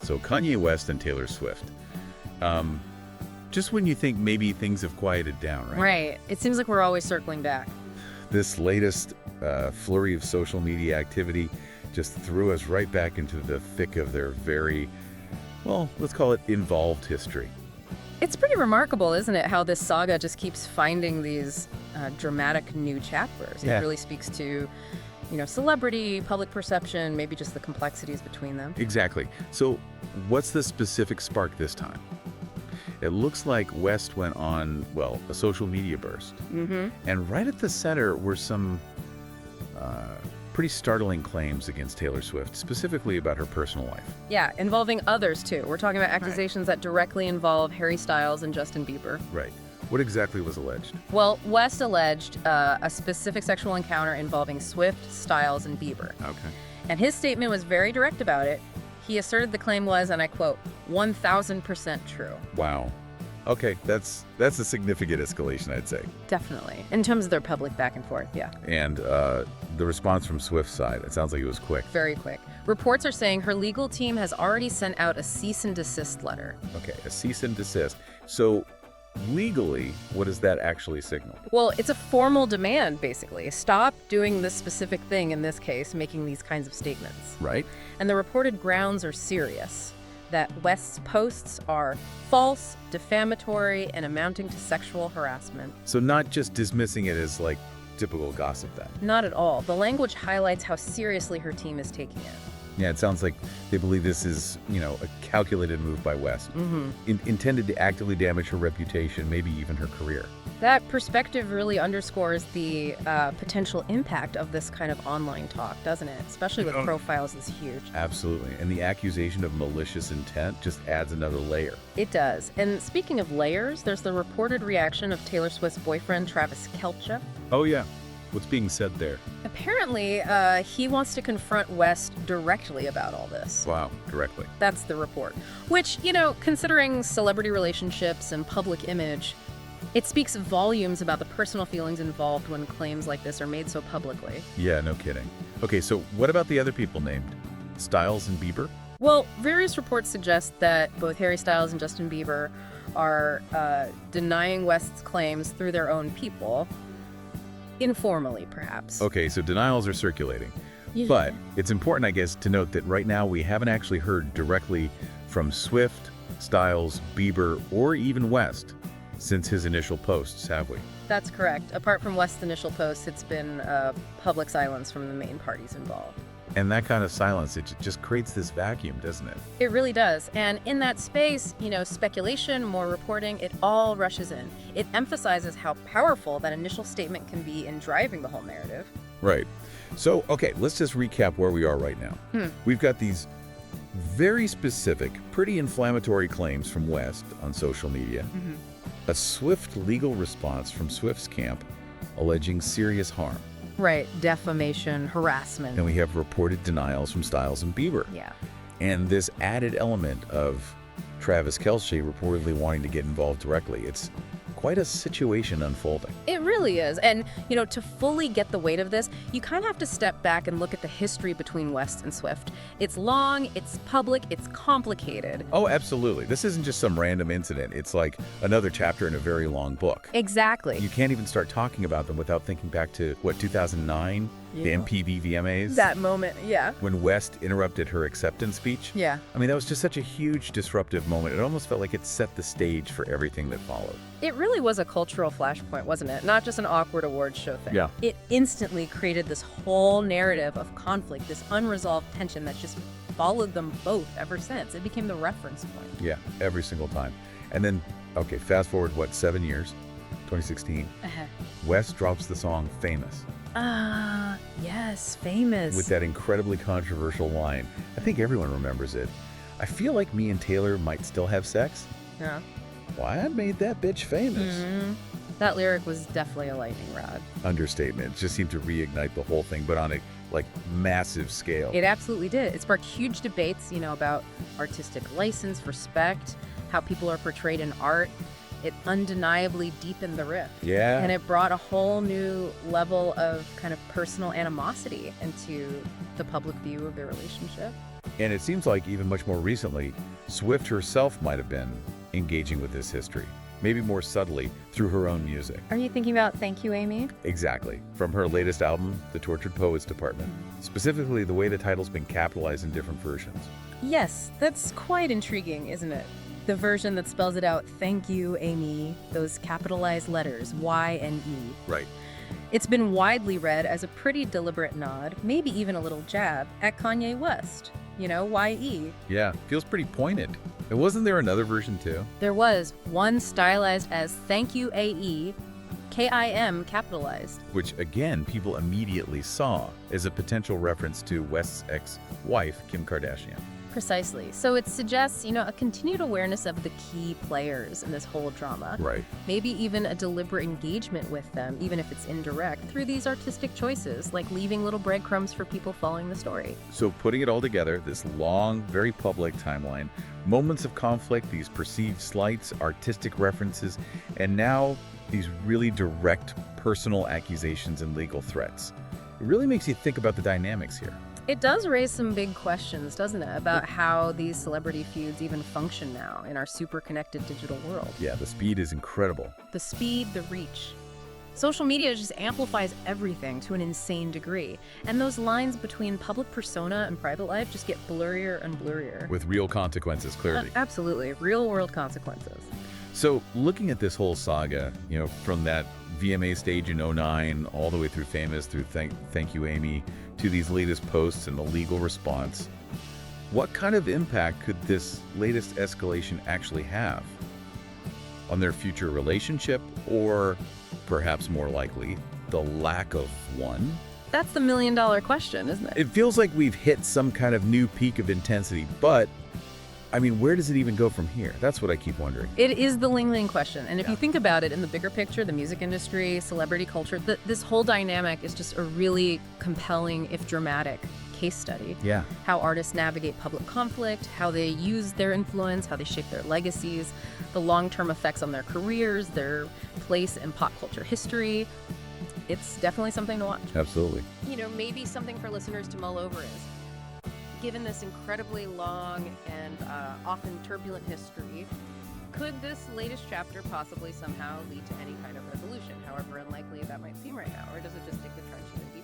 So Kanye West and Taylor Swift. Just when you think maybe things have quieted down, right? Right. It seems like we're always circling back. This latest flurry of social media activity just threw us right back into the thick of their very, well, let's call it involved history. It's pretty remarkable, isn't it, how this saga just keeps finding these dramatic new chapters. Yeah. It really speaks to, celebrity, public perception, maybe just the complexities between them. Exactly. So what's the specific spark this time? It looks like West went on, well, a social media burst. Mm-hmm. And right at the center were some pretty startling claims against Taylor Swift, specifically about her personal life. Yeah, involving others, too. We're talking about accusations that directly involve Harry Styles and Justin Bieber. Right. What exactly was alleged? Well, West alleged a specific sexual encounter involving Swift, Styles, and Bieber. Okay. And his statement was very direct about it. He asserted the claim was, and I quote, 1,000% true. Wow. Okay, that's a significant escalation, I'd say. Definitely. In terms of their public back and forth, yeah. And the response from Swift's side, it sounds like it was quick. Very quick. Reports are saying her legal team has already sent out a cease and desist letter. Okay, a cease and desist. So legally, what does that actually signal? Well, it's a formal demand, basically. Stop doing this specific thing, in this case, making these kinds of statements. Right? And the reported grounds are serious. That West's posts are false, defamatory, and amounting to sexual harassment. So not just dismissing it as like typical gossip then. Not at all. The language highlights how seriously her team is taking it. Yeah, it sounds like they believe this is, a calculated move by West, intended to actively damage her reputation, maybe even her career. That perspective really underscores the potential impact of this kind of online talk, doesn't it? Especially with profiles this huge. Absolutely. And the accusation of malicious intent just adds another layer. It does. And speaking of layers, there's the reported reaction of Taylor Swift's boyfriend, Travis Kelce. Oh, yeah. What's being said there? Apparently, he wants to confront West directly about all this. Wow, directly. That's the report. Which, considering celebrity relationships and public image, it speaks volumes about the personal feelings involved when claims like this are made so publicly. Yeah, no kidding. Okay, so what about the other people named? Styles and Bieber? Well, various reports suggest that both Harry Styles and Justin Bieber are denying West's claims through their own people. Informally, perhaps. Okay, so denials are circulating. Yeah. But it's important, I guess, to note that right now we haven't actually heard directly from Swift, Styles, Bieber, or even West since his initial posts, have we? That's correct. Apart from West's initial posts, it's been public silence from the main parties involved. And that kind of silence, it just creates this vacuum, doesn't it? It really does. And in that space, speculation, more reporting, it all rushes in. It emphasizes how powerful that initial statement can be in driving the whole narrative. Right. So, okay, let's just recap where we are right now. We've got these very specific, pretty inflammatory claims from West on social media. A swift legal response from Swift's camp alleging serious harm. Right. Defamation, harassment. Then we have reported denials from Styles and Bieber. Yeah. And this added element of Travis Kelce reportedly wanting to get involved directly. It's quite a situation unfolding. It really is. And, to fully get the weight of this, you kind of have to step back and look at the history between West and Swift. It's long, it's public, it's complicated. Oh, absolutely. This isn't just some random incident. It's like another chapter in a very long book. Exactly. You can't even start talking about them without thinking back to, 2009? Yeah. The MTV VMAs? That moment, yeah. When West interrupted her acceptance speech? Yeah. I mean, that was just such a huge disruptive moment. It almost felt like it set the stage for everything that followed. It really was a cultural flashpoint, wasn't it? Not just an awkward awards show thing. Yeah. It instantly created this whole narrative of conflict, this unresolved tension that's just followed them both ever since. It became the reference point. Yeah, every single time. And then, okay, fast forward, 7 years? 2016. West drops the song Famous. Yes, Famous. With that incredibly controversial line. I think everyone remembers it. I feel like me and Taylor might still have sex. Yeah. Why, I made that bitch famous. That lyric was definitely a lightning rod. Understatement. It just seemed to reignite the whole thing, but on a massive scale. It absolutely did. It sparked huge debates, about artistic license, respect, how people are portrayed in art. It undeniably deepened the rift. Yeah. And it brought a whole new level of kind of personal animosity into the public view of their relationship. And it seems like even much more recently, Swift herself might have been engaging with this history, maybe more subtly through her own music. Are you thinking about Thank You, Amy? Exactly. From her latest album, The Tortured Poets Department. Specifically, the way the title's been capitalized in different versions. Yes, that's quite intriguing, isn't it? The version that spells it out, Thank You, Amy, those capitalized letters, Y and E. Right. It's been widely read as a pretty deliberate nod, maybe even a little jab, at Kanye West. You know, YE. Yeah, feels pretty pointed. And wasn't there another version too? There was one stylized as Thank You, AE, KIM capitalized. Which, again, people immediately saw as a potential reference to West's ex-wife, Kim Kardashian. Precisely. So it suggests, a continued awareness of the key players in this whole drama. Right. Maybe even a deliberate engagement with them, even if it's indirect, through these artistic choices, like leaving little breadcrumbs for people following the story. So putting it all together, this long, very public timeline, moments of conflict, these perceived slights, artistic references, and now these really direct personal accusations and legal threats. It really makes you think about the dynamics here. It does raise some big questions, doesn't it, about how these celebrity feuds even function now in our super connected digital world. Yeah, the speed is incredible. The speed, the reach. Social media just amplifies everything to an insane degree, and those lines between public persona and private life just get blurrier and blurrier. With real consequences, clearly. Absolutely, real-world consequences. So looking at this whole saga, from that VMA stage in '09 all the way through Famous, through Thank You, Amy, to these latest posts and the legal response, what kind of impact could this latest escalation actually have on their future relationship, or perhaps more likely, the lack of one? That's the million-dollar question, isn't it? It feels like we've hit some kind of new peak of intensity, but where does it even go from here? That's what I keep wondering. It is the Ling Ling question. And if you think about it in the bigger picture, the music industry, celebrity culture, this whole dynamic is just a really compelling, if dramatic, case study. Yeah. How artists navigate public conflict, how they use their influence, how they shape their legacies, the long-term effects on their careers, their place in pop culture history. It's definitely something to watch. Absolutely. Maybe something for listeners to mull over is, given this incredibly long and often turbulent history, could this latest chapter possibly somehow lead to any kind of resolution, however unlikely that might seem right now? Or does it just stick the trench in the